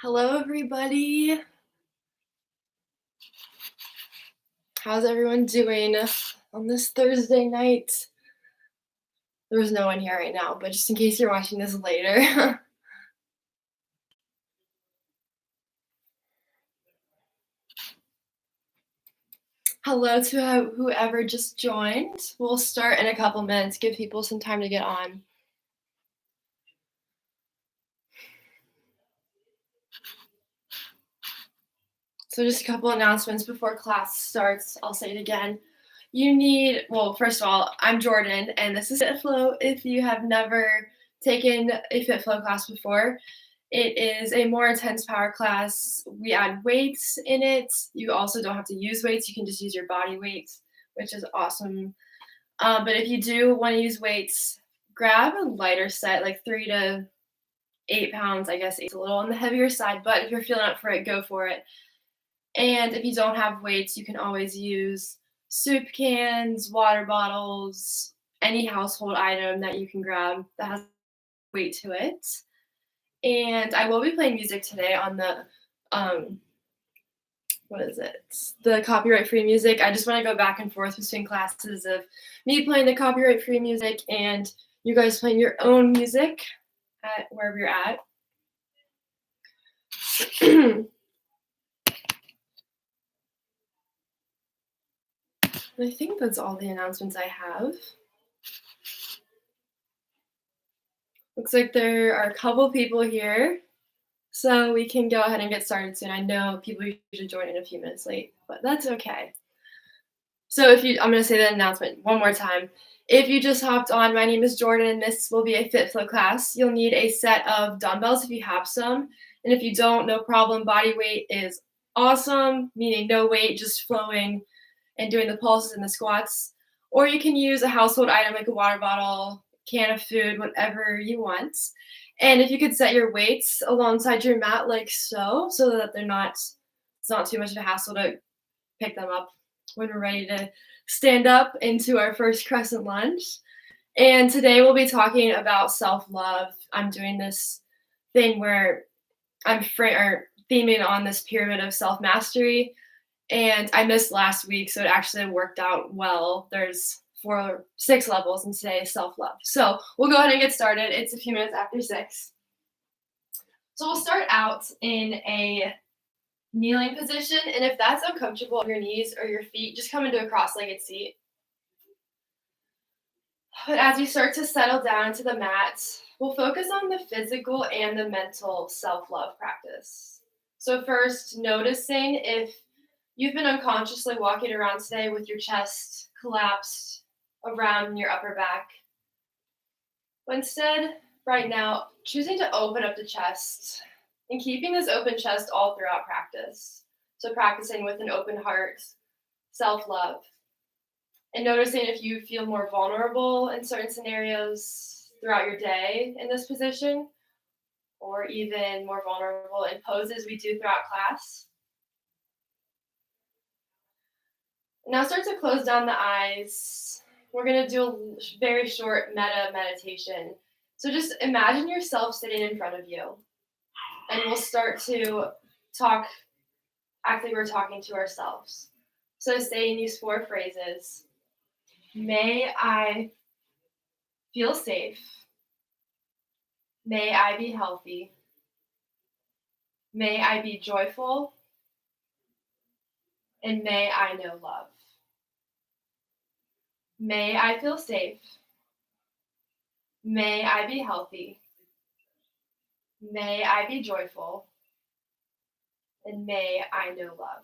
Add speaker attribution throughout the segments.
Speaker 1: Hello, everybody. How's everyone doing on this Thursday night? There's no one here right now, but just in case you're watching this later. Hello to whoever just joined. We'll start in a couple minutes, give people some time to get on. So just a couple announcements before class starts. I'll say it again. First of all, I'm Jordyn, and this is FitFlow. If you have never taken a FitFlow class before, it is a more intense power class. We add weights in it. You also don't have to use weights. You can just use your body weight, which is awesome. But if you do want to use weights, grab a lighter set, like 3 to 8 pounds. I guess 8's a little on the heavier side, but if you're feeling up for it, go for it. And if you don't have weights, you can always use soup cans, water bottles, any household item that you can grab that has weight to it. And I will be playing music today on the the copyright-free music. I just want to go back and forth between classes of me playing the copyright-free music and you guys playing your own music at wherever you're at. I think that's all the announcements I have. Looks like there are a couple people here, so we can go ahead and get started soon. I know people usually join in a few minutes late, but that's okay. So I'm going to say the announcement one more time. If you just hopped on, my name is Jordyn, and this will be a FitFlow class. You'll need a set of dumbbells if you have some, and if you don't, no problem. Body weight is awesome, meaning no weight, just flowing and doing the pulses and the squats. Or you can use a household item like a water bottle, can of food, whatever you want. And if you could set your weights alongside your mat like so that it's not too much of a hassle to pick them up when we're ready to stand up into our first crescent lunge. And today we'll be talking about self-love. I'm doing this thing where I'm theming on this pyramid of self-mastery. And I missed last week, so it actually worked out well. There's 6 levels, and today is self-love. So we'll go ahead and get started. It's a few minutes after 6. So we'll start out in a kneeling position, and if that's uncomfortable on your knees or your feet, just come into a cross-legged seat. But as you start to settle down into the mat, we'll focus on the physical and the mental self-love practice. So first, noticing if you've been unconsciously walking around today with your chest collapsed around your upper back. But instead, right now, choosing to open up the chest and keeping this open chest all throughout practice. So practicing with an open heart, self-love. And noticing if you feel more vulnerable in certain scenarios throughout your day in this position, or even more vulnerable in poses we do throughout class. Now start to close down the eyes. We're going to do a very short metta meditation. So just imagine yourself sitting in front of you. And we'll start to act like we're talking to ourselves. So saying these 4 phrases. May I feel safe. May I be healthy. May I be joyful. And may I know love. May I feel safe. May I be healthy. May I be joyful. And may I know love.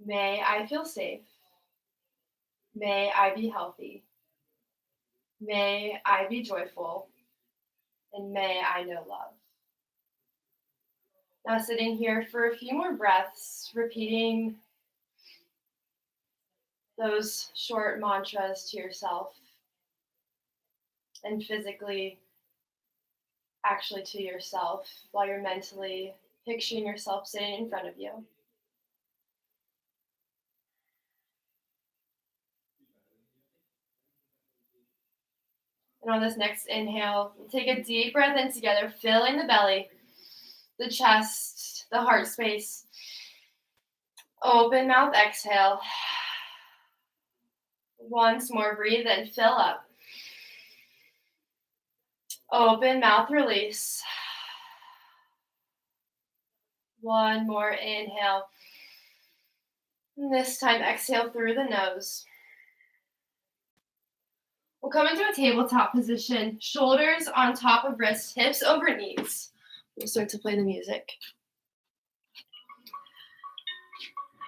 Speaker 1: May I feel safe. May I be healthy. May I be joyful. And may I know love. Now sitting here for a few more breaths, repeating those short mantras to yourself and physically, actually to yourself, while you're mentally picturing yourself sitting in front of you. And on this next inhale, we'll take a deep breath in together, filling the belly. the chest, the heart space. Open mouth, exhale. Once more, breathe in, fill up. Open mouth, release. One more inhale. And this time, exhale through the nose. We'll come into a tabletop position, shoulders on top of wrists, hips over knees. We'll start to play the music.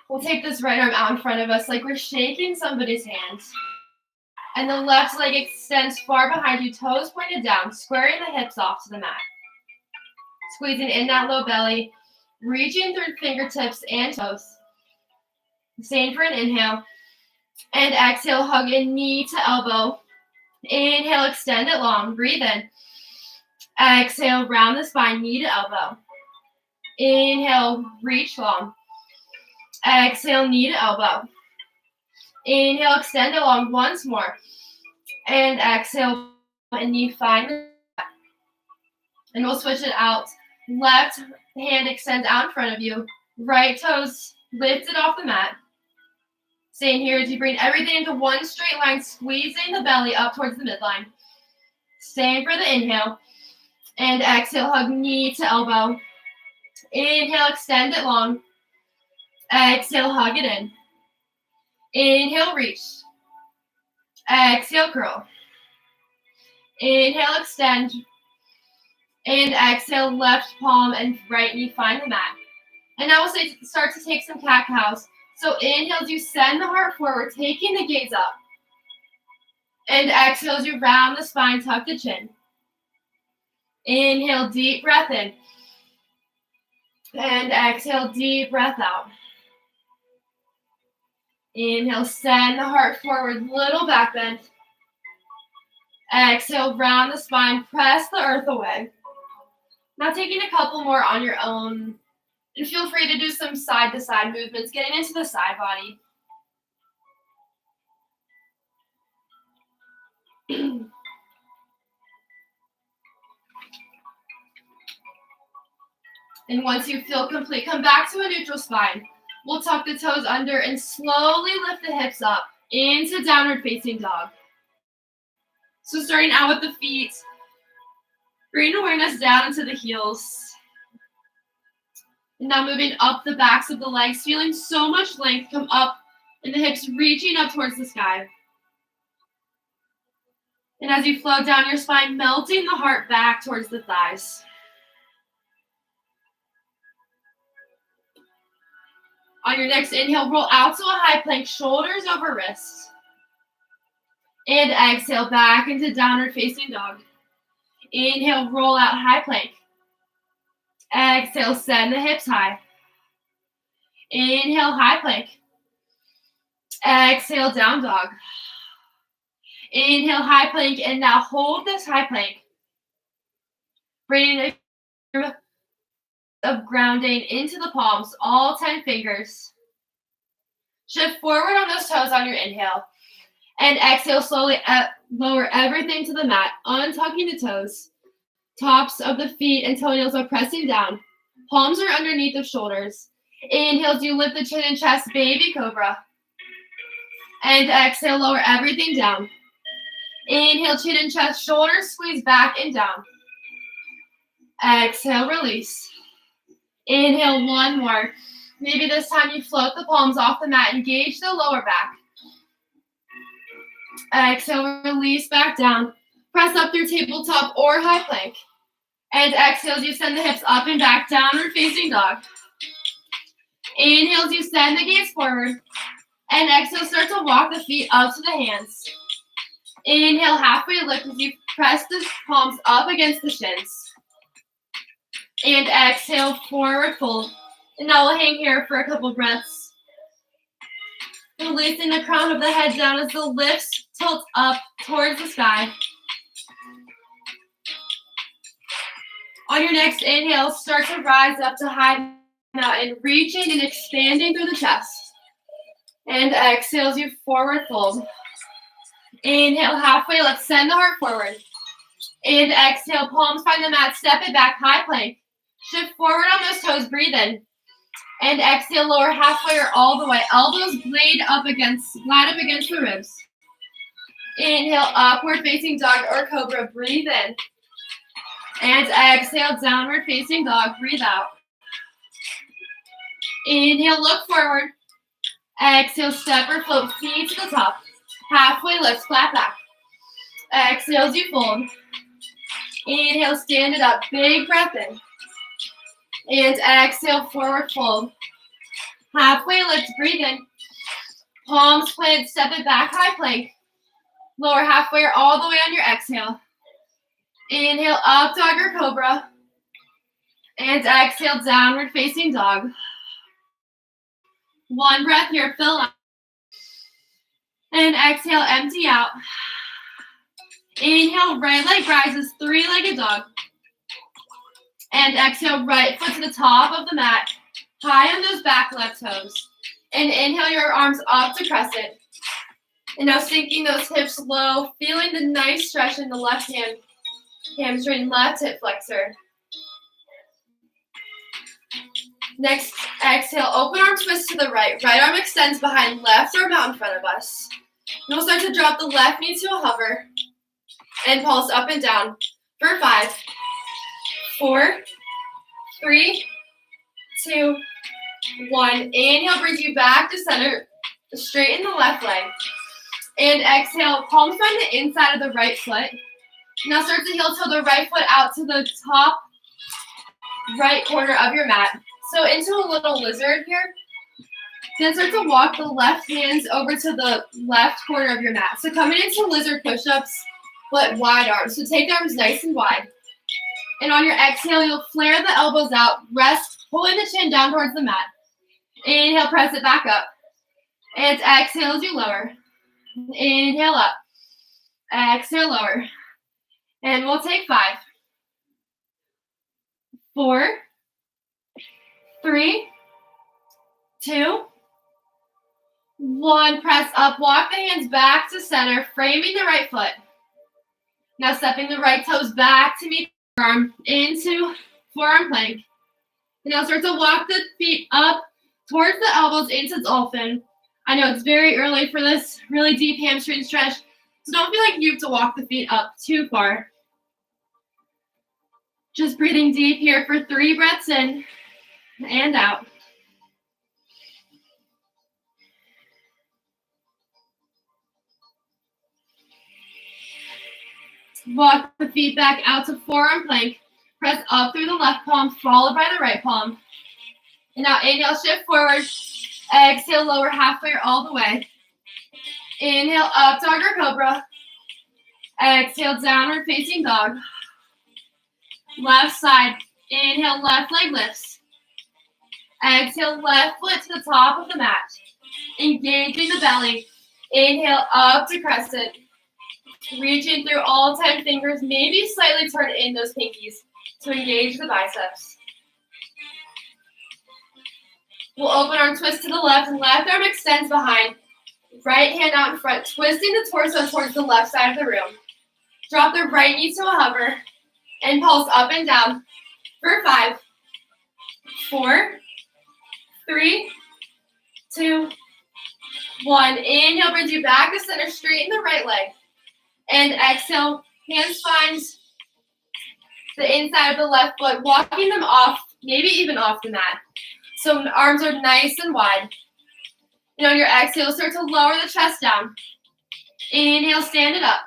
Speaker 1: We'll take this right arm out in front of us like we're shaking somebody's hand. And the left leg extends far behind you, toes pointed down, squaring the hips off to the mat. Squeezing in that low belly, reaching through fingertips and toes. Same for an inhale. And exhale, hug in knee to elbow. Inhale, extend it long, breathe in. Exhale, round the spine, knee to elbow. Inhale, reach long. Exhale, knee to elbow. Inhale, extend it long once more. And exhale, and knee find the mat. And we'll switch it out. Left hand extends out in front of you. Right toes lifted off the mat. Staying here as you bring everything into one straight line, squeezing the belly up towards the midline. Staying for the inhale. And exhale, hug knee to elbow. Inhale, extend it long. Exhale, hug it in. Inhale, reach. Exhale, curl. Inhale, extend. And exhale, left palm and right knee find the mat. And now we'll start to take some cat-cows. So inhale as you send the heart forward, taking the gaze up. And exhale as you round the spine, tuck the chin. Inhale, deep breath in. And exhale, deep breath out. Inhale, send the heart forward, little back bend. Exhale, round the spine, press the earth away. Now taking a couple more on your own. And feel free to do some side-to-side movements, getting into the side body. And once you feel complete, come back to a neutral spine. We'll tuck the toes under and slowly lift the hips up into downward facing dog. So starting out with the feet, bring awareness down into the heels. And now moving up the backs of the legs, feeling so much length come up and the hips reaching up towards the sky. And as you flow down your spine, melting the heart back towards the thighs. On your next inhale, roll out to a high plank, shoulders over wrists. And exhale back into downward facing dog. Inhale, roll out, high plank. Exhale, send the hips high. Inhale, high plank. Exhale, down dog. Inhale, high plank, and now hold this high plank. Bringing a of grounding into the palms, all 10 fingers. Shift forward on those toes on your inhale. And exhale, slowly lower everything to the mat, untucking the toes. Tops of the feet and toenails are pressing down. Palms are underneath the shoulders. Inhale as you lift the chin and chest, baby cobra. And exhale, lower everything down. Inhale, chin and chest, shoulders squeeze back and down. Exhale, release. Inhale, one more. Maybe this time you float the palms off the mat, engage the lower back. Exhale, release back down. Press up through tabletop or high plank. And exhale as you send the hips up and back, downward facing dog. Inhale as you send the gaze forward. And exhale, start to walk the feet up to the hands. Inhale, halfway lift as you press the palms up against the shins. And exhale, forward fold. And now we'll hang here for a couple breaths. Releasing the crown of the head down as the lips tilt up towards the sky. On your next inhale, start to rise up to high mountain, reaching and expanding through the chest. And exhale as you forward fold. Inhale, halfway lift, send the heart forward. And exhale, palms find the mat, step it back, high plank. Shift forward on those toes, breathe in. And exhale, lower halfway or all the way. Elbows glide up against the ribs. Inhale, upward facing dog or cobra, breathe in. And exhale, downward facing dog, breathe out. Inhale, look forward. Exhale, step or float, feet to the top. Halfway lift, flat back. Exhale as you fold. Inhale, stand it up, big breath in. And exhale, forward fold. Halfway lift, breathe in. Palms planted, step it back, high plank. Lower halfway or all the way on your exhale. Inhale, up dog or cobra. And exhale, downward facing dog. One breath here, fill up. And exhale, empty out. Inhale, right leg rises, three-legged dog. And exhale, right foot to the top of the mat. High on those back left toes. And inhale your arms up to crescent. And now sinking those hips low, feeling the nice stretch in the left hand. Hamstring, left hip flexor. Next, exhale, open arm twist to the right. Right arm extends behind, left arm out in front of us. And we'll start to drop the left knee to a hover. And pulse up and down for 5, 4, 3, 2, 1. Inhale, brings you back to center. Straighten the left leg. And exhale, palms find the inside of the right foot. Now start to heel toe the right foot out to the top right corner of your mat. So into a little lizard here. Then start to walk the left hands over to the left corner of your mat. So coming into lizard push-ups, but wide arms. So take the arms nice and wide. And on your exhale, you'll flare the elbows out. Rest, pulling the chin down towards the mat. Inhale, press it back up. And exhale as you lower. Inhale up. Exhale, lower. And we'll take 5, 4, 3, 2, 1. Press up. Walk the hands back to center, framing the right foot. Now stepping the right toes back to meet the forearm into forearm plank. And now start to walk the feet up towards the elbows into dolphin. I know it's very early for this really deep hamstring stretch, so don't feel like you have to walk the feet up too far. Just breathing deep here for 3 breaths in and out. Walk the feet back out to forearm plank. Press up through the left palm, followed by the right palm. And now inhale, shift forward. Exhale, lower halfway or all the way. Inhale, up dog or cobra. Exhale, downward facing dog. Left side. Inhale, left leg lifts. Exhale, left foot to the top of the mat. Engaging the belly. Inhale, up to crescent. Reaching through all 10 fingers, maybe slightly turn in those pinkies to engage the biceps. We'll open arm twist to the left, and left arm extends behind. Right hand out in front, twisting the torso towards the left side of the room. Drop the right knee to a hover, and pulse up and down for 5, 4, 3, 2, 1. Inhale, brings you back to center, straighten the right leg. And exhale, hands find the inside of the left foot, walking them off, maybe even off the mat. So arms are nice and wide. And on your exhale, start to lower the chest down. Inhale, stand it up.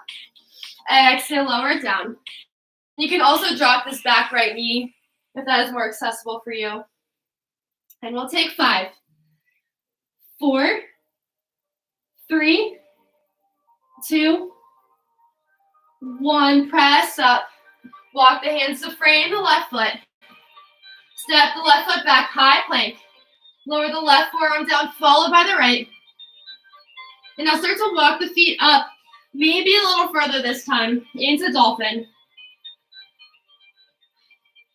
Speaker 1: Exhale, lower it down. You can also drop this back right knee if that is more accessible for you. And we'll take 5, 4, 3, 2, 1. Press up. Walk the hands to frame the left foot. Step the left foot back, high plank. Lower the left forearm down, followed by the right. And now start to walk the feet up, maybe a little further this time, into dolphin.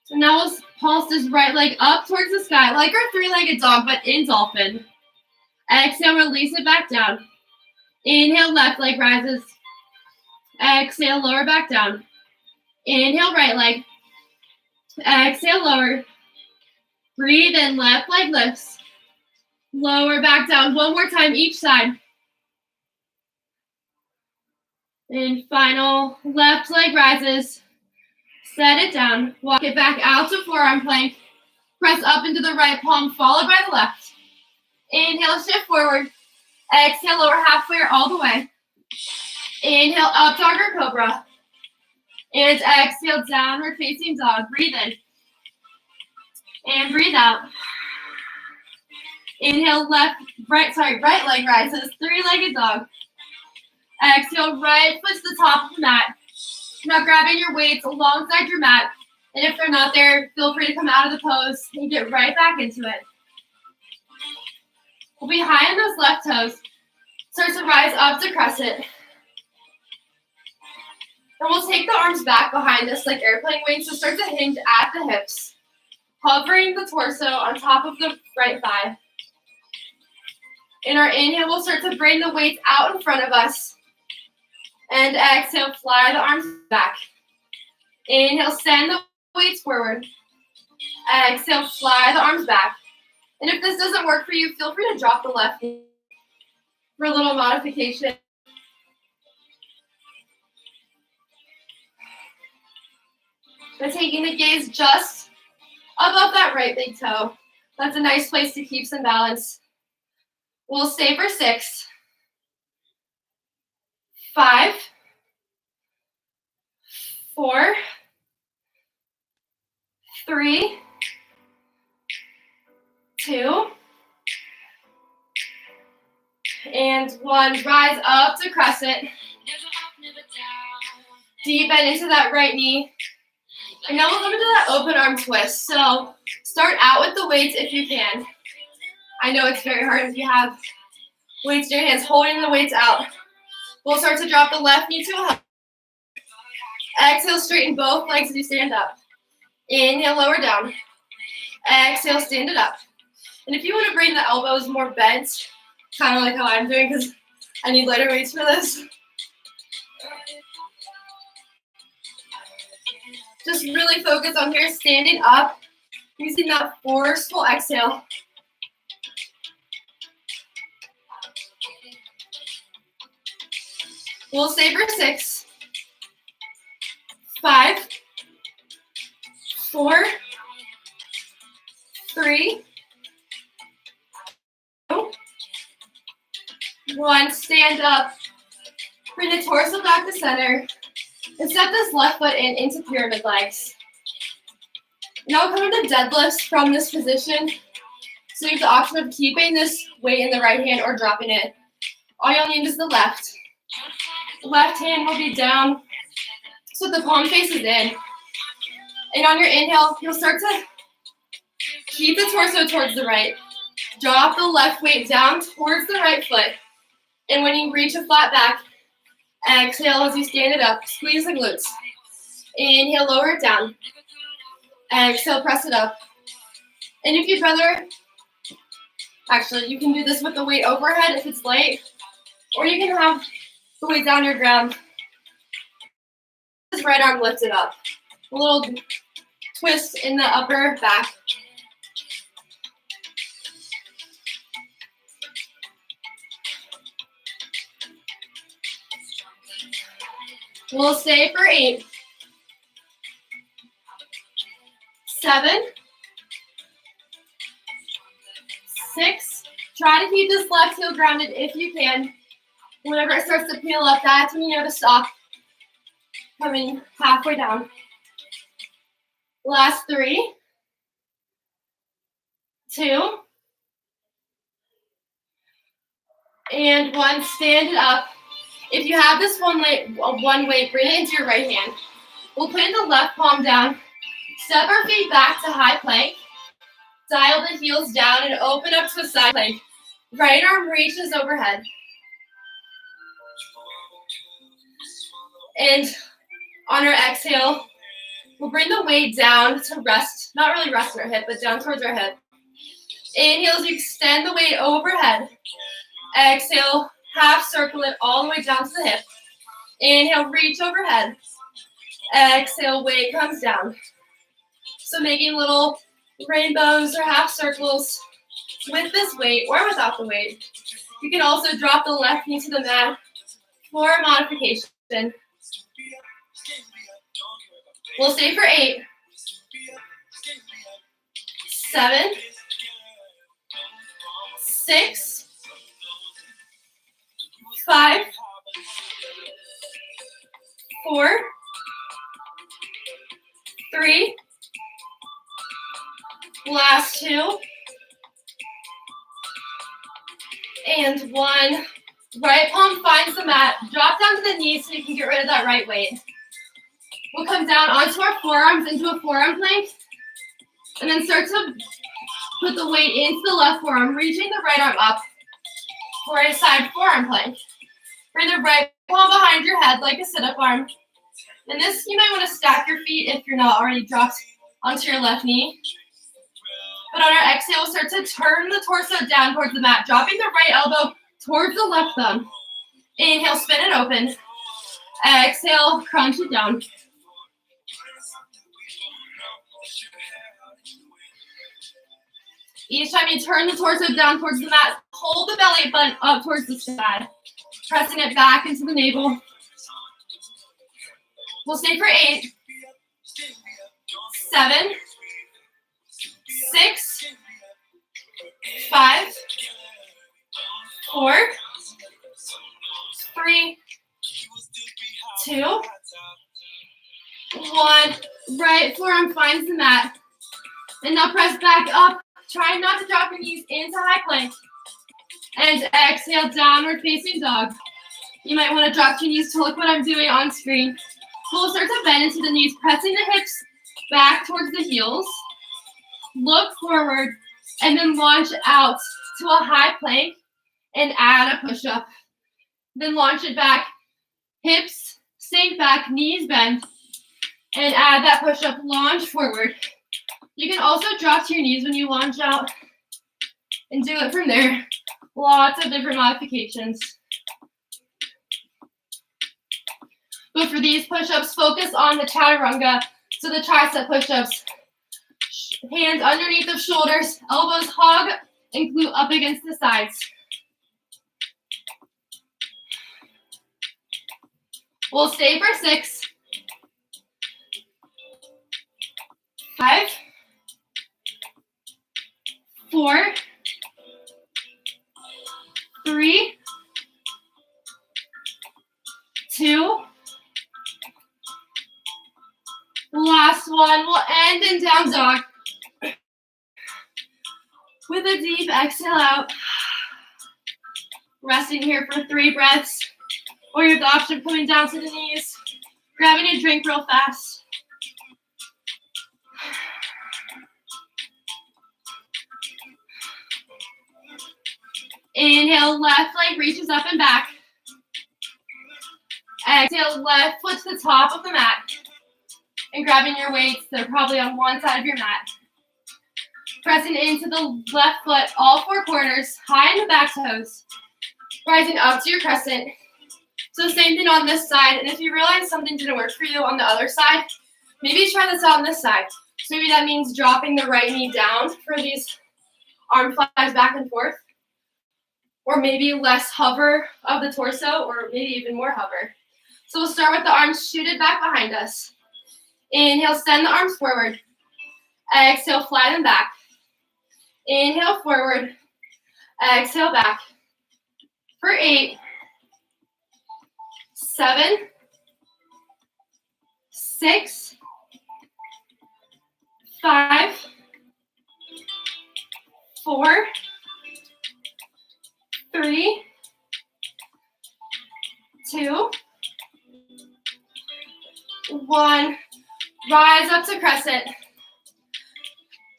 Speaker 1: So now we'll pulse this right leg up towards the sky, like our 3-legged dog, but in dolphin. Exhale, release it back down. Inhale, left leg rises. Exhale, lower back down. Inhale, right leg. Exhale, lower. Breathe in, left leg lifts. Lower back down. One more time, each side. And final, left leg rises. Set it down. Walk it back out to forearm plank. Press up into the right palm, followed by the left. Inhale, shift forward. Exhale, lower halfway or all the way. Inhale, up dog or cobra. And exhale, downward facing dog. Breathe in. And breathe out. Inhale, right leg rises. Three-legged dog. Exhale, right foot to the top of the mat. Now grabbing your weights alongside your mat. And if they're not there, feel free to come out of the pose and get right back into it. We'll be high on those left toes. Start to rise up to crescent. And we'll take the arms back behind us like airplane wings, so start to hinge at the hips. Hovering the torso on top of the right thigh. In our inhale, we'll start to bring the weights out in front of us. And exhale, fly the arms back. Inhale, send the weights forward. Exhale, fly the arms back. And if this doesn't work for you, feel free to drop the left knee for a little modification. But taking the gaze just above that right big toe. That's a nice place to keep some balance. We'll stay for 6, 5, 4, 3, 2, and 1. Rise up to crescent. Deep bend into that right knee. And now we'll come into that open arm twist. So start out with the weights if you can. I know it's very hard if you have weights in your hands, holding the weights out. We'll start to drop the left knee to a hug. Exhale, straighten both legs as you stand up. Inhale, lower down. Exhale, stand it up. And if you want to bring the elbows more bent, kind of like how I'm doing because I need lighter weights for this. Just really focus on here, standing up, using that forceful exhale. We'll stay for 6, 5, 4, 3, 2, 1. Stand up. Bring the torso back to center. And step this left foot into pyramid legs. Now come into deadlifts from this position. So you have the option of keeping this weight in the right hand or dropping it. All you'll need is the left. The left hand will be down so the palm faces in. And on your inhale, you'll start to keep the torso towards the right. Drop the left weight down towards the right foot. And when you reach a flat back, exhale as you stand it up. Squeeze the glutes. Inhale, lower it down. Exhale, press it up. And if you'd rather, actually, you can do this with the weight overhead if it's light, or you can have the weight down your ground. This right arm lifted up. A little twist in the upper back. We'll stay for 8, 7, 6. Try to keep this left heel grounded if you can. Whenever it starts to peel up, that's when you know to stop. Coming halfway down. Last 3, 2, and 1. Stand it up. If you have this one weight, bring it into your right hand. We'll put the left palm down. Step our feet back to high plank. Dial the heels down and open up to a side plank. Right arm reaches overhead. And on our exhale, we'll bring the weight down to rest. Not really rest in our hip, but down towards our hip. Inhale as you extend the weight overhead. Exhale. Half circle it all the way down to the hip. Inhale, reach overhead. Exhale, weight comes down. So making little rainbows or half circles with this weight or without the weight. You can also drop the left knee to the mat for a modification. We'll stay for 8, 7, 6, 5, 4, 3, last 2, and 1. Right palm finds the mat. Drop down to the knees so you can get rid of that right weight. We'll come down onto our forearms into a forearm plank, and then start to put the weight into the left forearm, reaching the right arm up for a side forearm plank. Bring the right palm behind your head like a sit-up arm. And this, you might want to stack your feet if you're not already dropped onto your left knee. But on our exhale, we'll start to turn the torso down towards the mat, dropping the right elbow towards the left thumb. Inhale, spin it open. Exhale, crunch it down. Each time you turn the torso down towards the mat, hold the belly button up towards the sky, pressing it back into the navel. We'll stay for 8, 7, 6, 5, 4, 3, 2, 1. Right forearm finds the mat. And now press back up. Try not to drop your knees into high plank. And exhale, downward facing dog. You might want to drop your knees to look what I'm doing on screen. We'll start to bend into the knees, pressing the hips back towards the heels. Look forward, and then launch out to a high plank and add a push-up. Then launch it back, hips sink back, knees bend, and add that push-up, launch forward. You can also drop to your knees when you launch out and do it from there. Lots of different modifications. But for these push-ups, focus on the chaturanga, so the tricep push-ups. Hands underneath the shoulders, elbows hug and glute up against the sides. We'll stay for 6, 5, 4, 3, 2, last one. We'll end in down dog with a deep exhale out. Resting here for 3 breaths, or you have the option of coming down to the knees, grabbing a drink real fast. Inhale, left leg reaches up and back. Exhale, left foot to the top of the mat. And grabbing your weights, they're probably on one side of your mat. Pressing into the left foot, all 4 corners, high in the back toes. Rising up to your crescent. So same thing on this side. And if you realize something didn't work for you on the other side, maybe try this out on this side. So maybe that means dropping the right knee down for these arm flies back and forth. Or maybe less hover of the torso, or maybe even more hover. So we'll start with the arms shooted back behind us. Inhale, send the arms forward. Exhale, fly them back. Inhale, forward. Exhale, back. For 8, 7, 6, 5, 4, 3, 2, 1. Rise up to crescent.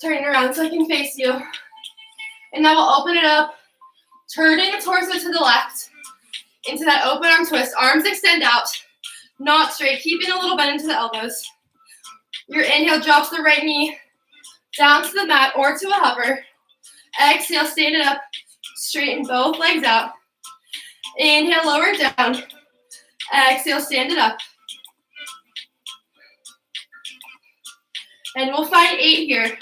Speaker 1: Turning around so I can face you. And now we'll open it up, turning the torso to the left into that open arm twist. Arms extend out, not straight, keeping a little bend into the elbows. Your inhale drops the right knee down to the mat or to a hover. Exhale, stand it up, straighten both legs out. Inhale, lower it down. Exhale, stand it up. And we'll find 8 here.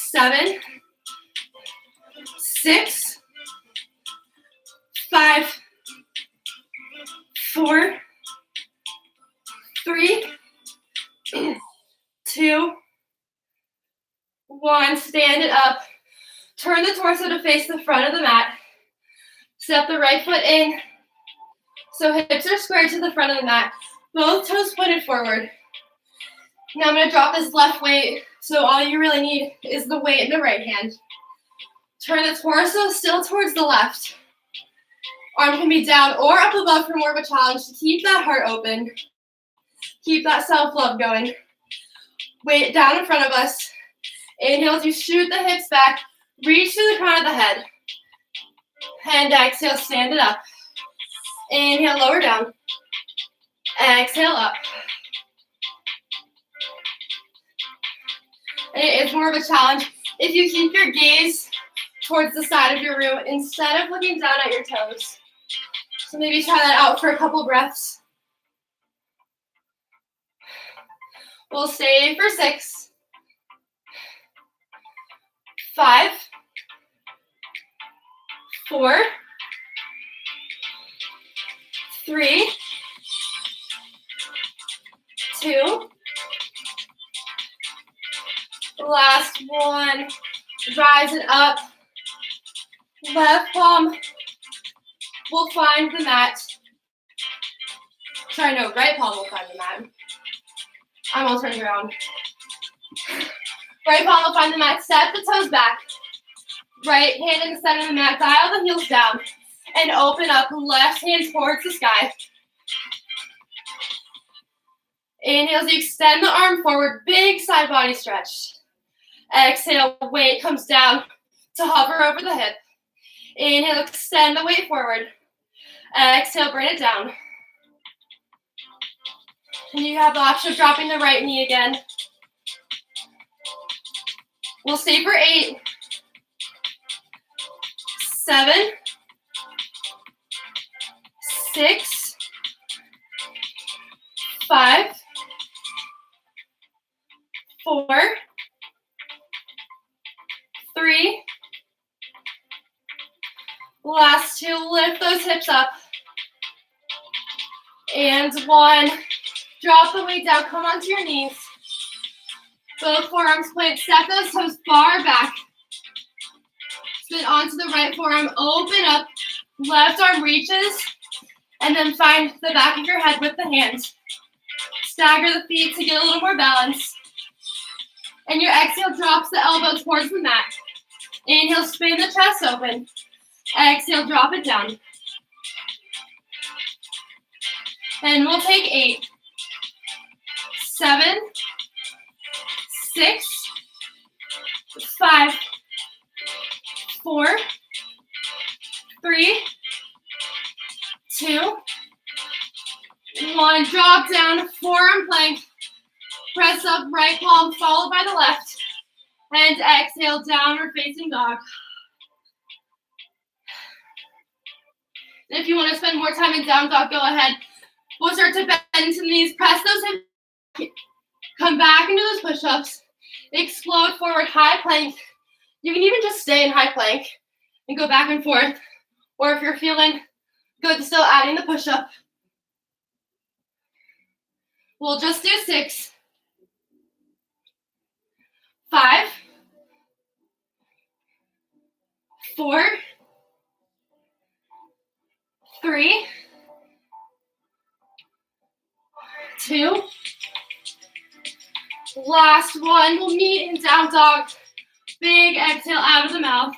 Speaker 1: 7, 6, 5, 4, 3, 2, 1. Stand it up. Turn the torso to face the front of the mat. Step the right foot in. So hips are squared to the front of the mat. Both toes pointed forward. Now I'm going to drop this left weight. So all you really need is the weight in the right hand. Turn the torso still towards the left. Arm can be down or up above for more of a challenge to keep that heart open. Keep that self-love going. Weight down in front of us. Inhale as you shoot the hips back. Reach to the crown of the head. And exhale, stand it up. Inhale, lower down. Exhale, up. And it is more of a challenge if you keep your gaze towards the side of your room instead of looking down at your toes. So maybe try that out for a couple breaths. We'll stay for 6, 5, 4, 3, 2, last one. Rise it up. Left palm will find the mat. Sorry, no, right palm will find the mat. I'm all turned around. Right palm will find the mat. Step the toes back. Right hand in the center of the mat. Dial the heels down. And open up. Left hand towards the sky. Inhale as you extend the arm forward. Big side body stretch. Exhale, weight comes down to hover over the hip. Inhale, extend the weight forward. Exhale, bring it down. And you have the option of dropping the right knee again. We'll stay for 8, 7, 6, 5, 4, 3, last 2, lift those hips up, and 1, drop the weight down, come onto your knees, both forearms point, step those toes far back, spin onto the right forearm, open up, left arm reaches, and then find the back of your head with the hands. Stagger the feet to get a little more balance. And your exhale drops the elbow towards the mat. Inhale, spin the chest open. Exhale, drop it down. And we'll take 8, 7, 6, 5, 4, 3, 2, 1. Drop down, forearm plank. Press up, right palm followed by the left. And exhale, downward facing dog. And if you want to spend more time in down dog, go ahead. We'll start to bend into the knees. Press those hips. Come back into those push-ups. Explode forward, high plank. You can even just stay in high plank and go back and forth. Or if you're feeling good, still adding the push-up. We'll just do 6, 5, 4, 3, 2, last one. We'll meet in down dog. Big exhale out of the mouth.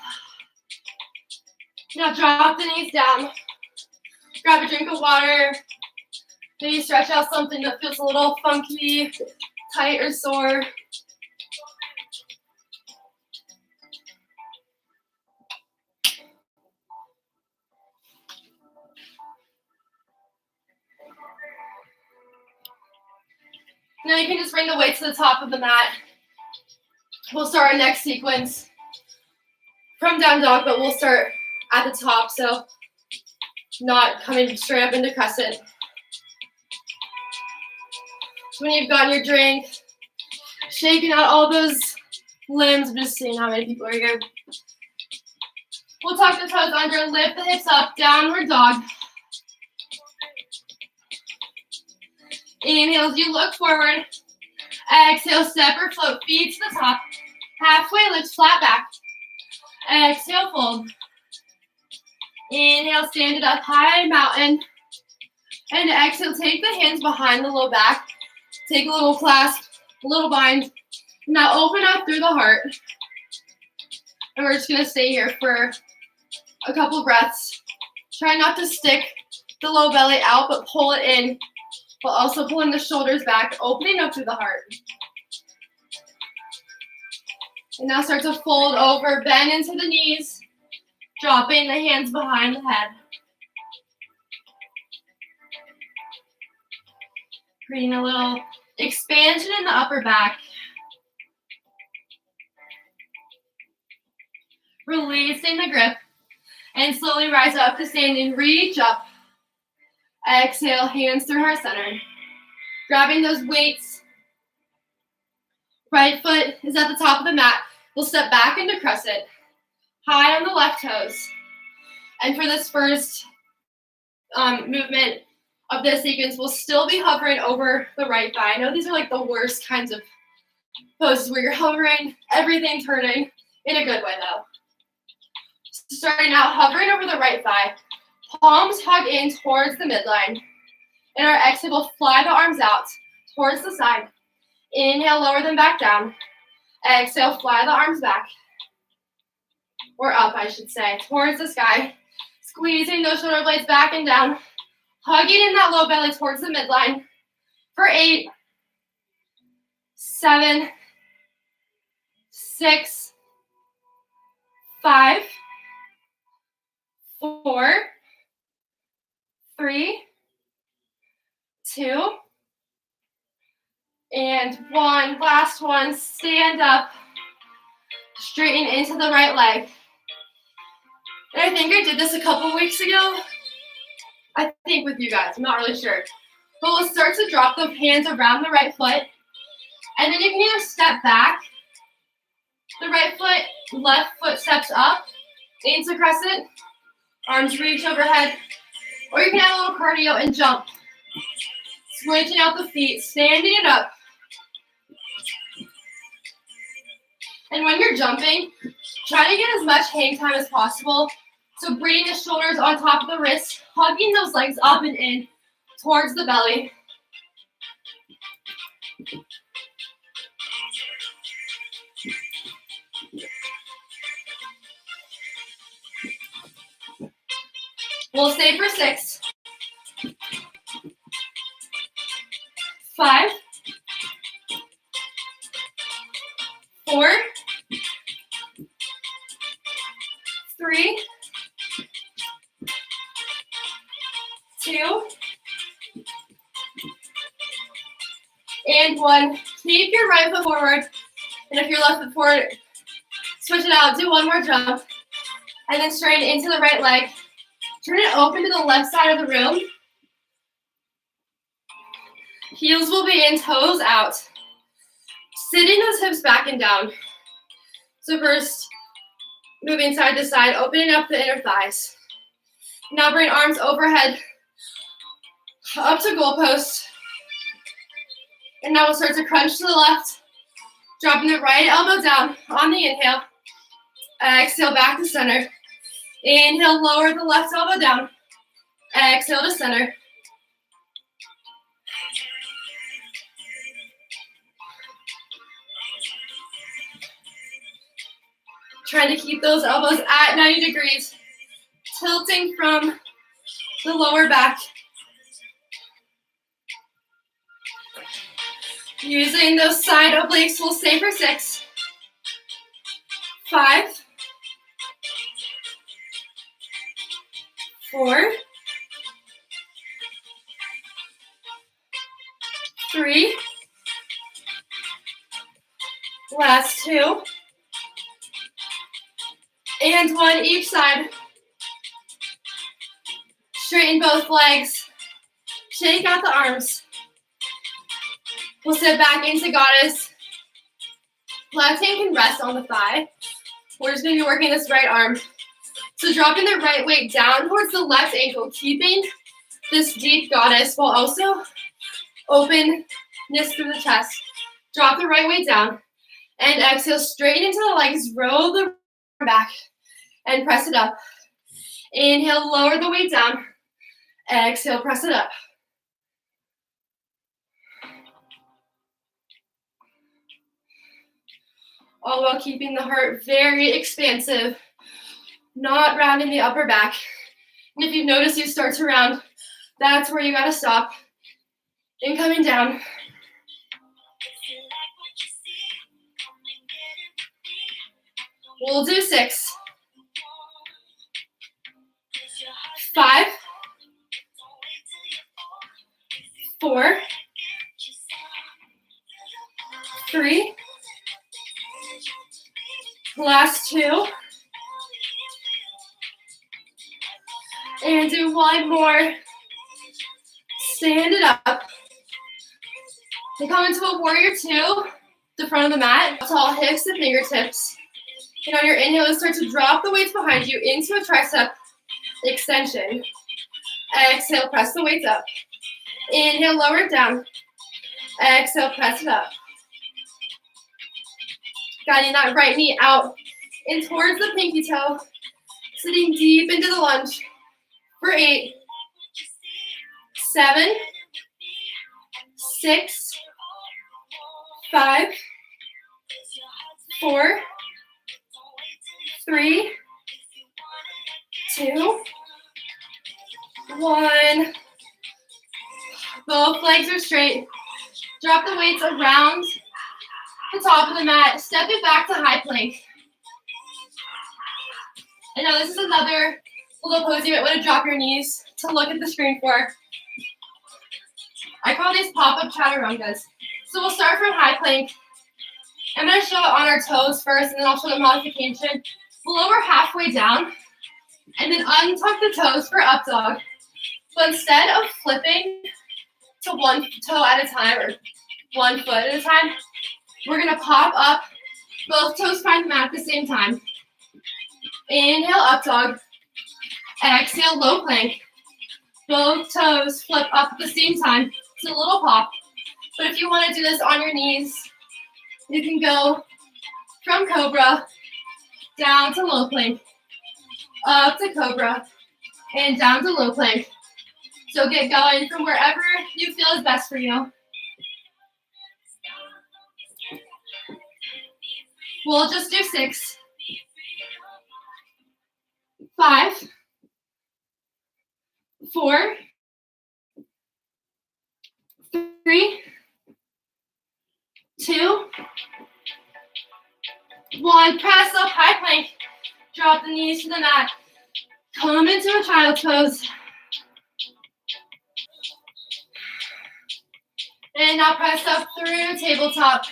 Speaker 1: Now drop the knees down. Grab a drink of water. Maybe stretch out something that feels a little funky, tight, or sore. Now you can just bring the weight to the top of the mat. We'll start our next sequence from down dog, but we'll start at the top, so not coming straight up into crescent. So when you've gotten your drink, Shaking out all those limbs. I'm just seeing how many people are here. We'll tuck the toes under, lift the hips up, downward dog. Inhale as you look forward. Exhale, step or float, feet to the top. Halfway lift, flat back. Exhale, fold. Inhale, stand it up, high mountain. And exhale, take the hands behind the low back. Take a little clasp, a little bind. Now open up through the heart. And we're just gonna stay here for a couple breaths. Try not to stick the low belly out, but pull it in, while also pulling the shoulders back, opening up through the heart. And now start to fold over, bend into the knees, dropping the hands behind the head. Creating a little expansion in the upper back. Releasing the grip. And slowly rise up to standing, reach up. Exhale, hands through heart center. Grabbing those weights. Right foot is at the top of the mat. We'll step back into crescent. High on the left toes. And for this first movement of this sequence, we'll still be hovering over the right thigh. I know these are like the worst kinds of poses where you're hovering, everything turning, in a good way though. Starting out, hovering over the right thigh. Palms hug in towards the midline. In our exhale, we'll fly the arms out towards the side. Inhale, lower them back down. Exhale, fly the arms back. Or up, I should say, towards the sky. Squeezing those shoulder blades back and down. Hugging in that low belly towards the midline. For 8, 7, 6, 5, 4, 3, 2, and 1. Last one. Stand up. Straighten into the right leg. And I think I did this a couple weeks ago. I think with you guys. I'm not really sure. But we'll start to drop the hands around the right foot. And then you can either step back. The right foot, left foot steps up into crescent. Arms reach overhead. Or you can add a little cardio and jump. Switching out the feet, standing it up. And when you're jumping, try to get as much hang time as possible. So bringing the shoulders on top of the wrists, hugging those legs up and in towards the belly. We'll stay for 6, 5, 4, 3, 2, and 1. Keep your right foot forward, and if your left foot forward, switch it out. Do one more jump, and then straighten into the right leg. Turn it open to the left side of the room. Heels will be in, toes out. Sitting those hips back and down. So first, moving side to side, opening up the inner thighs. Now bring arms overhead, up to goalpost. And now we'll start to crunch to the left, dropping the right elbow down on the inhale. Exhale, back to center. Inhale, lower the left elbow down. Exhale to center. Trying to keep those elbows at 90 degrees, tilting from the lower back. Using those side obliques, we'll stay for 6, 5, 4, 3, last 2, and 1 each side. Straighten both legs. Shake out the arms. We'll sit back into goddess. Left hand can rest on the thigh. We're just going to be working this right arm. So dropping the right weight down towards the left ankle, keeping this deep goddess while also openness through the chest. Drop the right weight down and exhale straight into the legs. Roll the back and press it up. Inhale, lower the weight down. Exhale, press it up. All while keeping the heart very expansive, not rounding the upper back. And if you notice you start to round, that's where you gotta stop. And coming down. We'll do 6. 5. 4. 3. Last 2. And do one more. Stand it up. And come into a warrior 2, the front of the mat. Tall hips and fingertips. And on your inhale, start to drop the weights behind you into a tricep extension. Exhale, press the weights up. Inhale, lower it down. Exhale, press it up. Guiding that right knee out and towards the pinky toe. Sitting deep into the lunge for 8, 7, 6, 5, 4, 3, 2, 1. Both legs are straight. Drop the weights around the top of the mat. Step it back to high plank. And now this is another little pose you might want to drop your knees to look at the screen for. I call these pop-up chaturangas. So we'll start from high plank. I'm going to show it on our toes first, and then I'll show the modification. We'll lower halfway down, and then untuck the toes for up dog. So instead of flipping to one toe at a time, or 1 foot at a time, we're going to pop up. Both toes find the mat at the same time. Inhale, up dog. Exhale, low plank. Both toes flip up at the same time. It's a little pop. But if you want to do this on your knees, you can go from cobra down to low plank, up to cobra, and down to low plank. So get going from wherever you feel is best for you. We'll just do 6, 5, 4, 3, 2, 1. Press up, high plank. Drop the knees to the mat. Come into a child's pose. And now press up through tabletop.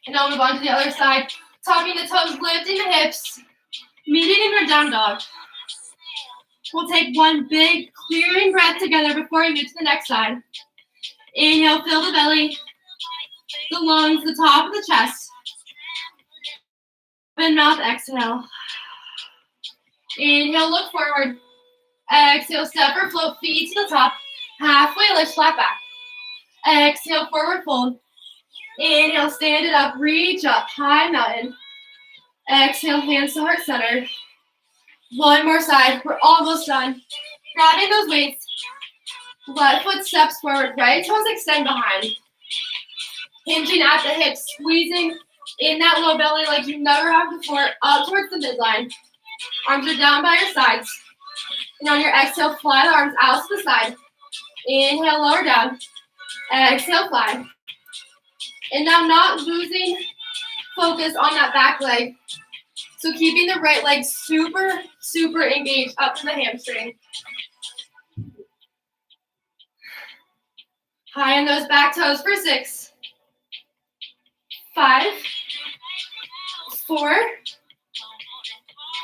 Speaker 1: And now move on to the other side. Tucking the toes, lifting the hips. Meeting in your down dog. We'll take one big clearing breath together before we move to the next side. Inhale, fill the belly, the lungs, the top of the chest. Open mouth, exhale. Inhale, look forward. Exhale, step or float, feet to the top. Halfway lift, flat back. Exhale, forward fold. Inhale, stand it up, reach up, high mountain. Exhale, hands to heart center. One more side, we're almost done. Grabbing those weights. Left foot steps forward, right toes extend behind. Hinging at the hips, squeezing in that low belly like you never have before, up towards the midline. Arms are down by your sides. And on your exhale, fly the arms out to the side. Inhale, lower down. Exhale, fly. And now not losing focus on that back leg. So keeping the right leg super, super engaged up to the hamstring. High on those back toes for 6, 5, 4,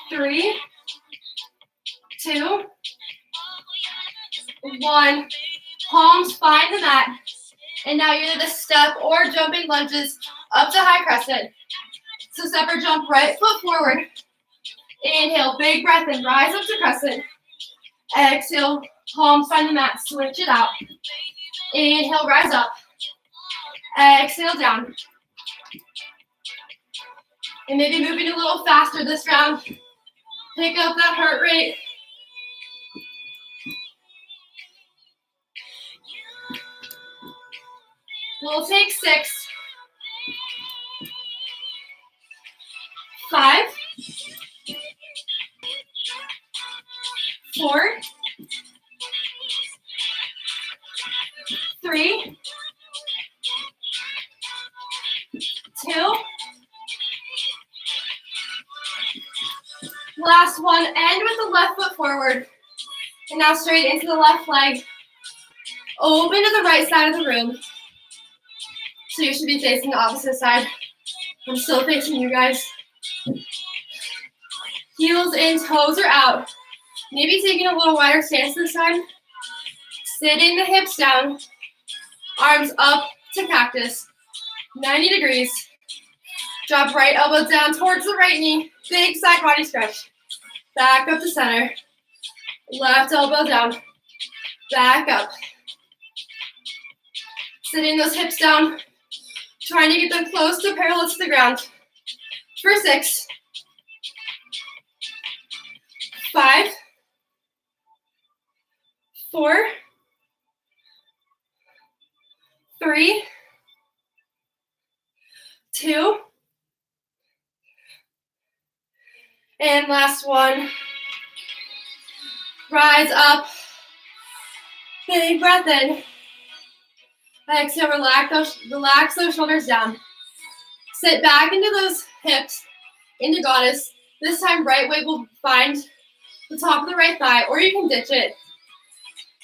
Speaker 1: 3, 2, 1. Palms find the mat. And now either the step or jumping lunges up to high crescent. So step or jump right foot forward. Inhale, big breath in, rise up to crescent. Exhale, palms find the mat, switch it out. Inhale, rise up. Exhale, down. And maybe moving a little faster this round. Pick up that heart rate. We'll take 6, 5, 4, 3, 2. Last one, end with the left foot forward. And now straight into the left leg. Open to the right side of the room. So you should be facing the opposite side. I'm still facing you guys. Heels in, toes are out. Maybe taking a little wider stance this time. Sitting the hips down. Arms up to cactus. 90 degrees. Drop right elbow down towards the right knee. Big side body stretch. Back up to center. Left elbow down. Back up. Sitting those hips down. Trying to get them close to parallel to the ground. For 6, 5, 4, 3, 2, and last one. Rise up. Big breath in. Exhale, relax those shoulders down. Sit back into those hips, into goddess. This time, right weight will find the top of the right thigh, or you can ditch it.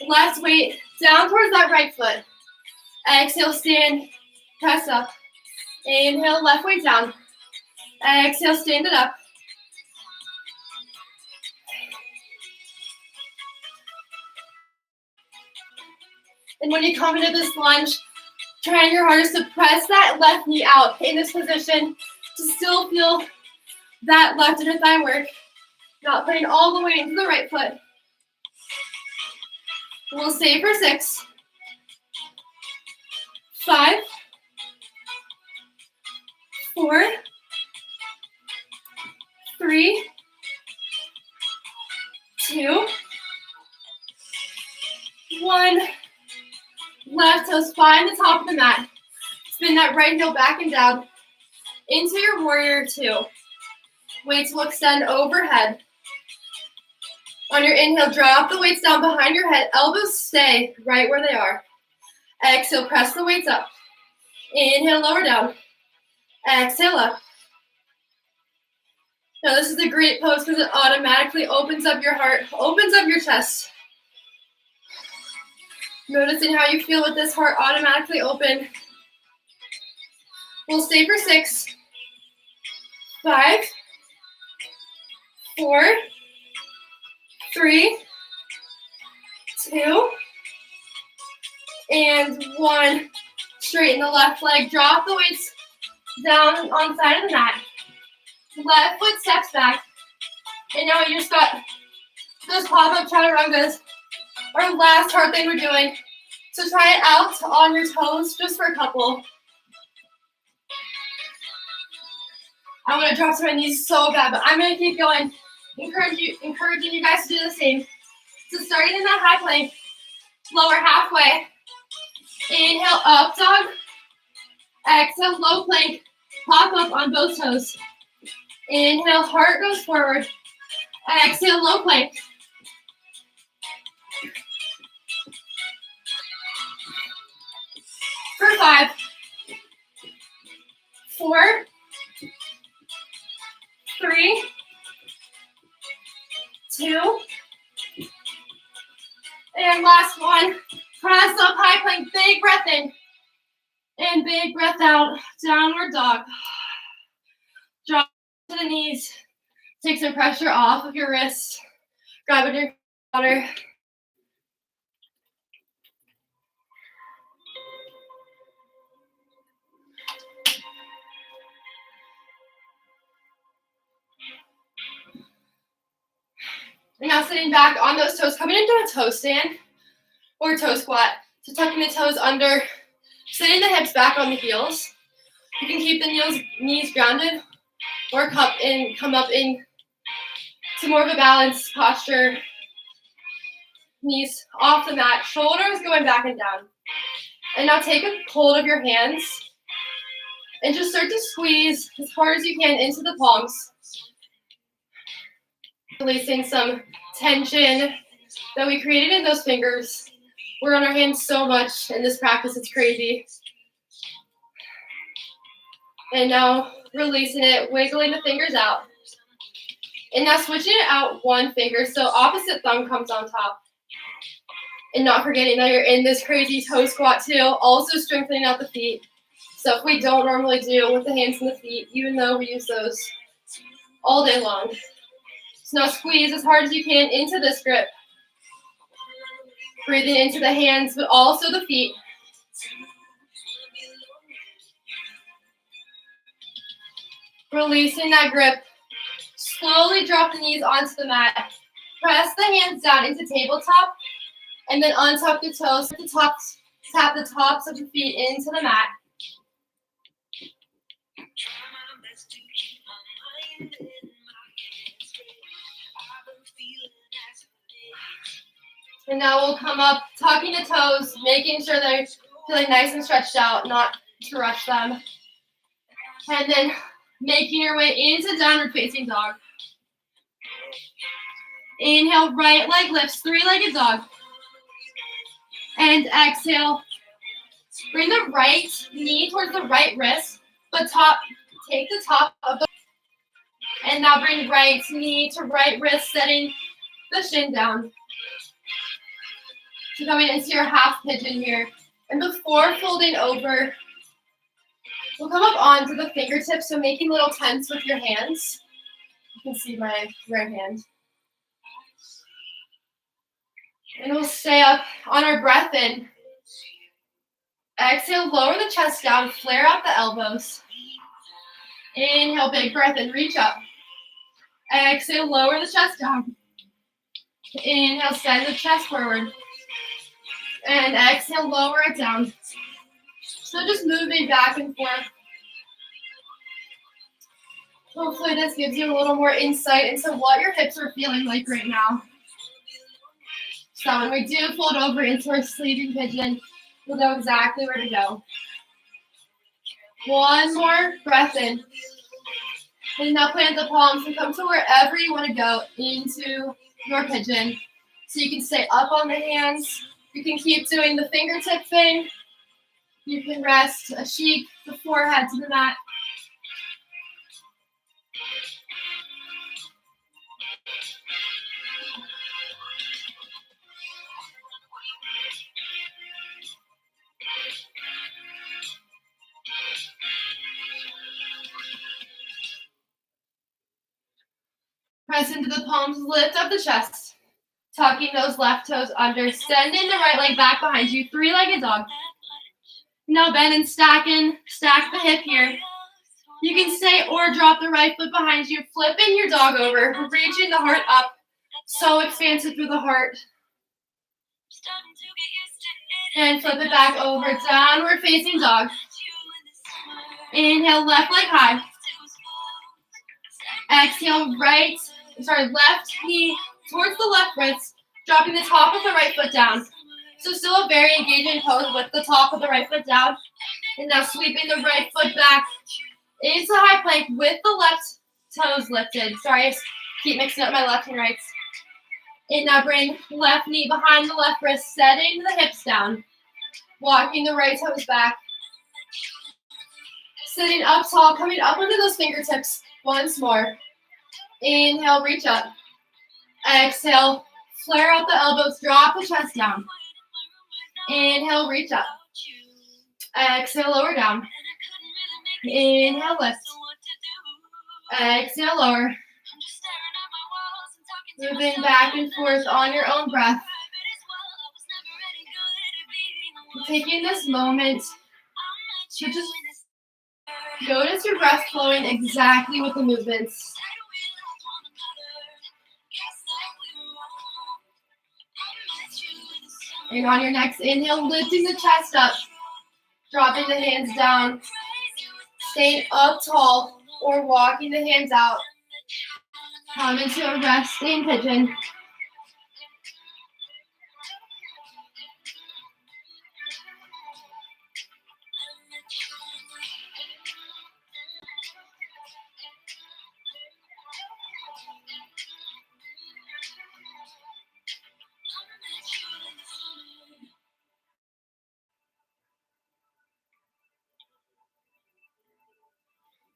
Speaker 1: Left weight down towards that right foot. Exhale, stand, press up. Inhale, left weight down. Exhale, stand it up. And when you come into this lunge, trying your hardest to press that left knee out in this position to still feel that left inner thigh work. Not putting all the weight into the right foot. We'll stay for 6, 5, 4, 3, 2, 1. Left toes find the top of the mat. Spin that right heel back and down into your warrior 2. Weights will extend overhead. On your inhale, drop the weights down behind your head. Elbows stay right where they are. Exhale, press the weights up. Inhale, lower down. Exhale, up. Now this is a great pose because it automatically opens up your heart, opens up your chest. Noticing how you feel with this heart automatically open. We'll stay for 6, 5, 4, 3, 2, and 1. Straighten the left leg. Drop the weights down on the side of the mat. Left foot steps back. And now you just got those pop-up chaturangas. Our last hard thing we're doing. So try it out on your toes just for a couple. I want to drop to my knees so bad, but I'm going to keep going. Encouraging you guys to do the same. So starting in that high plank, lower halfway. Inhale, up dog. Exhale, low plank. Pop up on both toes. Inhale, heart goes forward. Exhale, low plank. For 5, 4, 3, 2, and last one. Press up, high plank, big breath in, and big breath out, downward dog. Drop to the knees, take some pressure off of your wrists, grab a drink of water. And now sitting back on those toes, coming into a toe stand or toe squat. So tucking the toes under, sitting the hips back on the heels. You can keep the knees grounded or come up in to more of a balanced posture. Knees off the mat, shoulders going back and down. And now take a hold of your hands and just start to squeeze as hard as you can into the palms. Releasing some tension that we created in those fingers. We're on our hands so much in this practice, it's crazy. And now releasing it, wiggling the fingers out. And now switching it out one finger, so opposite thumb comes on top. And not forgetting that you're in this crazy toe squat too, also strengthening out the feet. Stuff we don't normally do with the hands and the feet, even though we use those all day long. So now squeeze as hard as you can into this grip. Breathing into the hands, but also the feet. Releasing that grip. Slowly drop the knees onto the mat. Press the hands down into tabletop, and then untuck the toes. Tap the tops of the feet into the mat. And now we'll come up, tucking the toes, making sure they're feeling nice and stretched out, not to rush them. And then making your way into downward facing dog. Inhale, right leg lifts, three-legged dog. And exhale, bring the right knee towards the right wrist, but take the top of the, and now bring right knee to right wrist, setting the shin down. So coming into your half pigeon here. And before folding over, we'll come up onto the fingertips, so making little tents with your hands. You can see my right hand. And we'll stay up on our breath in. Exhale, lower the chest down, flare out the elbows. Inhale, big breath in, reach up. Exhale, lower the chest down. Inhale, send the chest forward. And exhale, lower it down. So just moving back and forth. Hopefully this gives you a little more insight into what your hips are feeling like right now. So when we do fold over into our sleeping pigeon, we'll know exactly where to go. One more breath in. And now plant the palms and come to wherever you want to go into your pigeon. So you can stay up on the hands. You can keep doing the fingertip thing. You can rest a cheek, the forehead to the mat. Press into the palms, lift up the chest. Tucking those left toes under, sending the right leg back behind you, three-legged dog. Now bend and stack the hip here. You can stay or drop the right foot behind you, flipping your dog over, reaching the heart up. So expansive through the heart. And flip it back over, downward facing dog. Inhale, left leg high. Exhale, left knee towards the left wrist, dropping the top of the right foot down. So still a very engaging pose with the top of the right foot down. And now sweeping the right foot back into high plank with the left toes lifted. Sorry, I keep mixing up my left and rights. And now bring left knee behind the left wrist, setting the hips down. Walking the right toes back. Sitting up tall, coming up into those fingertips once more. Inhale, reach up. Exhale, flare out the elbows, drop the chest down. Inhale, reach up. Exhale, lower down. Inhale, lift. Exhale, lower. Moving back and forth on your own breath. Taking this moment to just notice your breath flowing exactly with the movements. And on your next inhale, lifting the chest up, dropping the hands down, staying up tall, or walking the hands out. Come into a resting pigeon.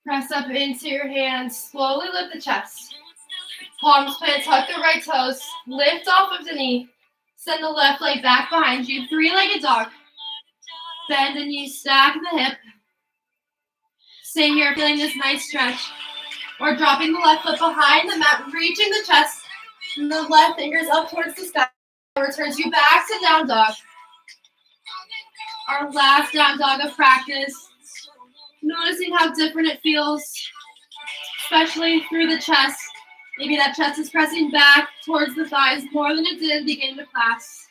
Speaker 1: Press up into your hands. Slowly lift the chest. Palms plant, tuck the right toes. Lift off of the knee. Send the left leg back behind you. Three-legged dog. Bend the knees, stack the hip. Stay here, feeling this nice stretch. Or dropping the left foot behind the mat, reaching the chest. And the left fingers up towards the sky. Returns you back to down dog. Our last down dog of practice. Noticing how different it feels, especially through the chest. Maybe that chest is pressing back towards the thighs more than it did at the beginning of class.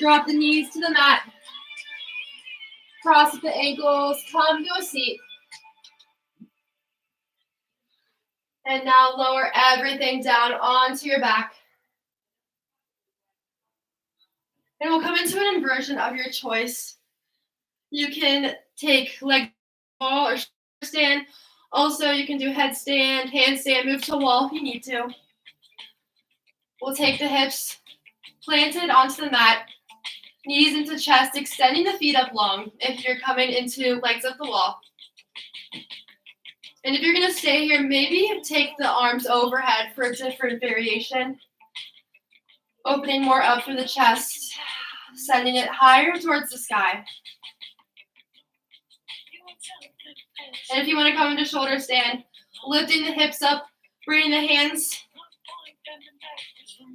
Speaker 1: Drop the knees to the mat. Cross the ankles, come to a seat. And now lower everything down onto your back. And we'll come into an inversion of your choice. You can take leg wall or stand. Also, you can do headstand, handstand, move to wall if you need to. We'll take the hips planted onto the mat, knees into chest, extending the feet up long if you're coming into legs up the wall. And if you're going to stay here, maybe take the arms overhead for a different variation. Opening more up through the chest, sending it higher towards the sky. And if you want to come into shoulder stand, lifting the hips up, bringing the hands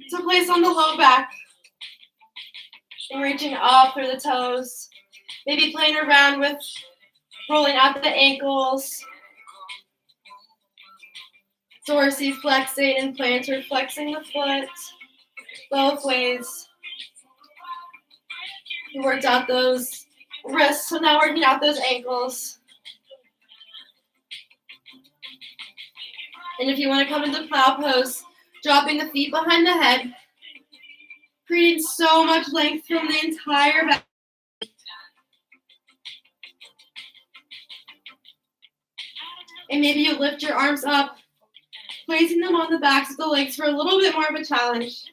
Speaker 1: to place on the low back. And reaching up through the toes. Maybe playing around with rolling out the ankles. Dorsey flexing and plantar flexing the foot both ways. We worked out those wrists, so now working out those ankles. And if you want to come into plow pose, dropping the feet behind the head, creating so much length from the entire back. And maybe you lift your arms up, placing them on the backs of the legs for a little bit more of a challenge.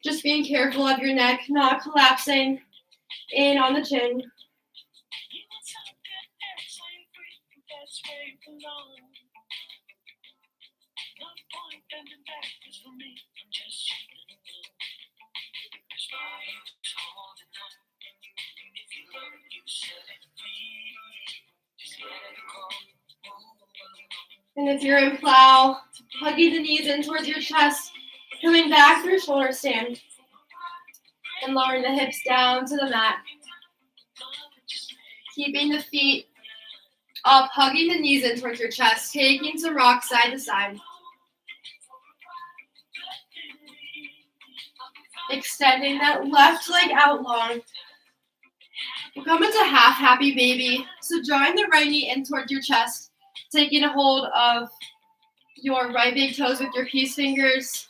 Speaker 1: Just being careful of your neck, not collapsing in on the chin. And if you're in plow, hugging the knees in towards your chest, coming back through shoulder stand, and lowering the hips down to the mat. Keeping the feet up, hugging the knees in towards your chest, taking some rocks side to side. Extending that left leg out long. We'll come into half happy baby. So drawing the right knee in towards your chest, taking a hold of your right big toes with your peace fingers,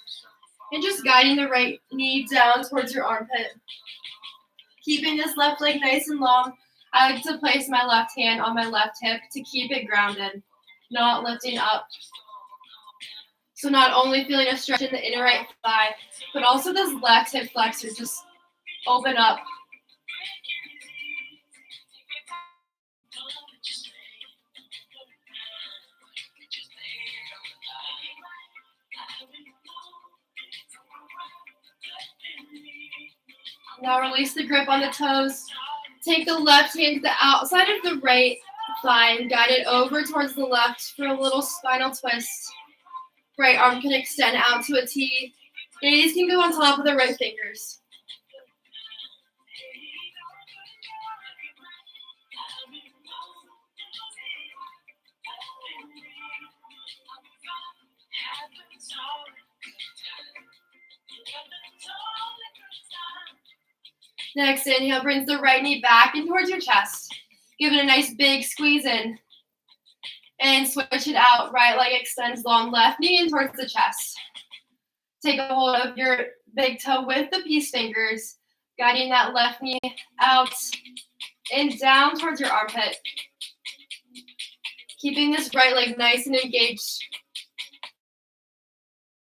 Speaker 1: and just guiding the right knee down towards your armpit. Keeping this left leg nice and long, I like to place my left hand on my left hip to keep it grounded, not lifting up. So not only feeling a stretch in the inner right thigh, but also this left hip flexor just open up. Now release the grip on the toes. Take the left hand to the outside of the right thigh and guide it over towards the left for a little spinal twist. Right arm can extend out to a T. Gaze can go on top of the right fingers. Next inhale brings the right knee back in towards your chest. Give it a nice big squeeze in. And switch it out. Right leg extends long, left knee in towards the chest. Take a hold of your big toe with the peace fingers, guiding that left knee out and down towards your armpit. Keeping this right leg nice and engaged.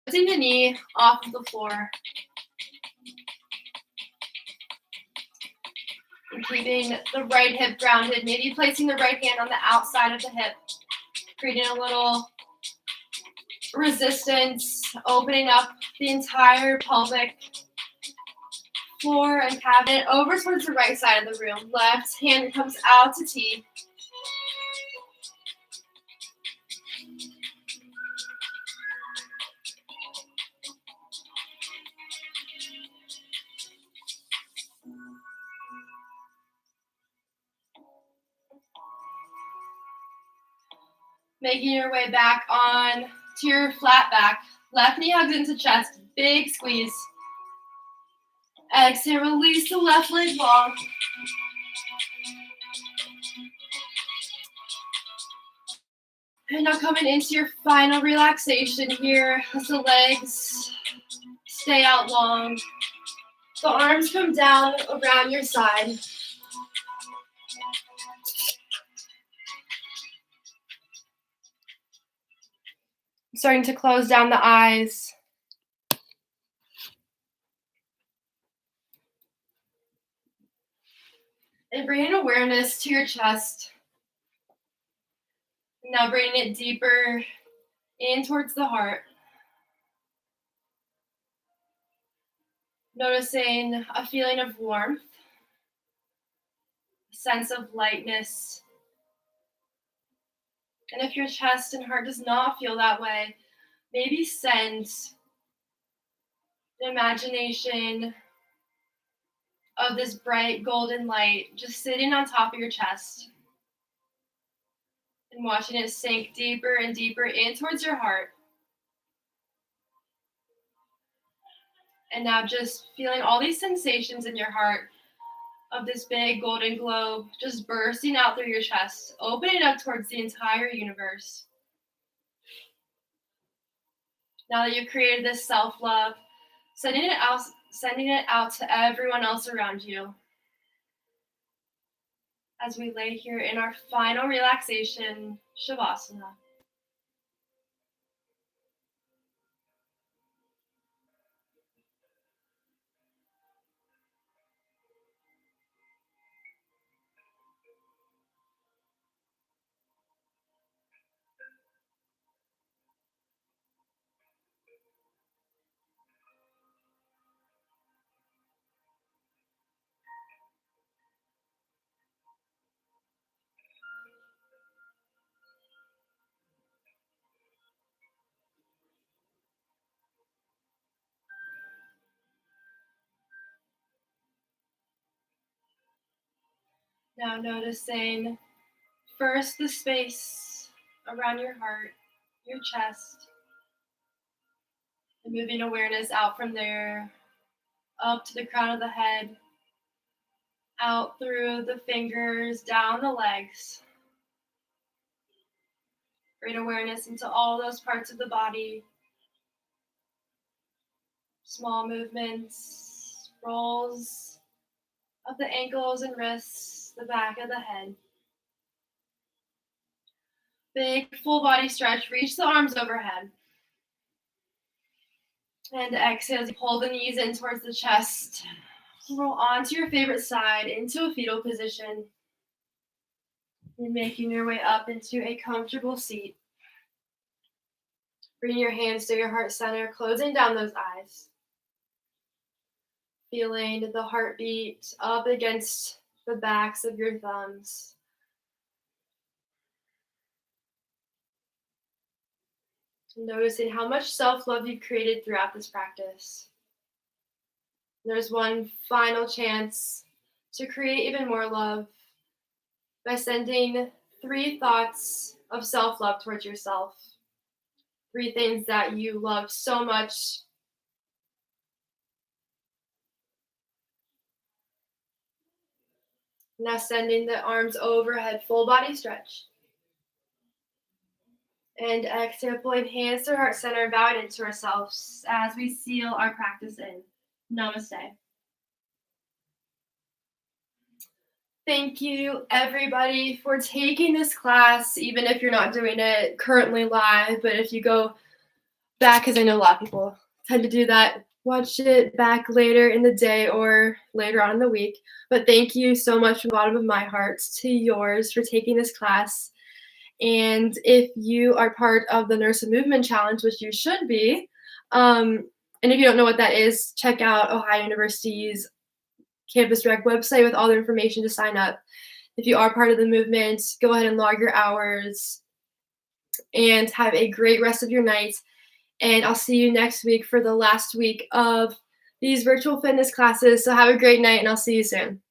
Speaker 1: Lifting the knee off of the floor. And keeping the right hip grounded, maybe placing the right hand on the outside of the hip, creating a little resistance, opening up the entire pelvic floor and cabinet over towards the right side of the room. Left hand comes out to T. Making your way back on to your flat back. Left knee hugs into chest. Big squeeze. Exhale, release the left leg long. And now coming into your final relaxation here as the legs stay out long. The arms come down around your side. Starting to close down the eyes. And bringing awareness to your chest. Now bringing it deeper in towards the heart. Noticing a feeling of warmth, a sense of lightness. And if your chest and heart does not feel that way, maybe send an imagination of this bright golden light just sitting on top of your chest and watching it sink deeper and deeper in towards your heart. And now just feeling all these sensations in your heart of this big golden globe just bursting out through your chest, opening up towards the entire universe. Now that you've created this self-love, sending it out to everyone else around you. As we lay here in our final relaxation, Shavasana. Now noticing first the space around your heart, your chest, and moving awareness out from there, up to the crown of the head, out through the fingers, down the legs. Bring awareness into all those parts of the body. Small movements, rolls of the ankles and wrists, the back of the head. Big full body stretch, reach the arms overhead. And exhale as you pull the knees in towards the chest. Roll onto your favorite side into a fetal position. And making your way up into a comfortable seat. Bring your hands to your heart center, closing down those eyes. Feeling the heartbeat up against the backs of your thumbs. Noticing how much self-love you've created throughout this practice. There's one final chance to create even more love by sending 3 thoughts of self-love towards yourself. 3 things that you love so much. Now sending the arms overhead, full body stretch. And exhale, pulling hands to heart center and bowing into ourselves as we seal our practice in. Namaste. Thank you, everybody, for taking this class, even if you're not doing it currently live. But if you go back, because I know a lot of people tend to do that, watch it back later in the day or later on in the week. But thank you so much from the bottom of my heart to yours for taking this class. And if you are part of the Nurse of Movement Challenge, which you should be, and if you don't know what that is, check out Ohio University's Campus Direct website with all the information to sign up. If you are part of the movement, go ahead and log your hours and have a great rest of your night. And I'll see you next week for the last week of these virtual fitness classes. So have a great night, and I'll see you soon.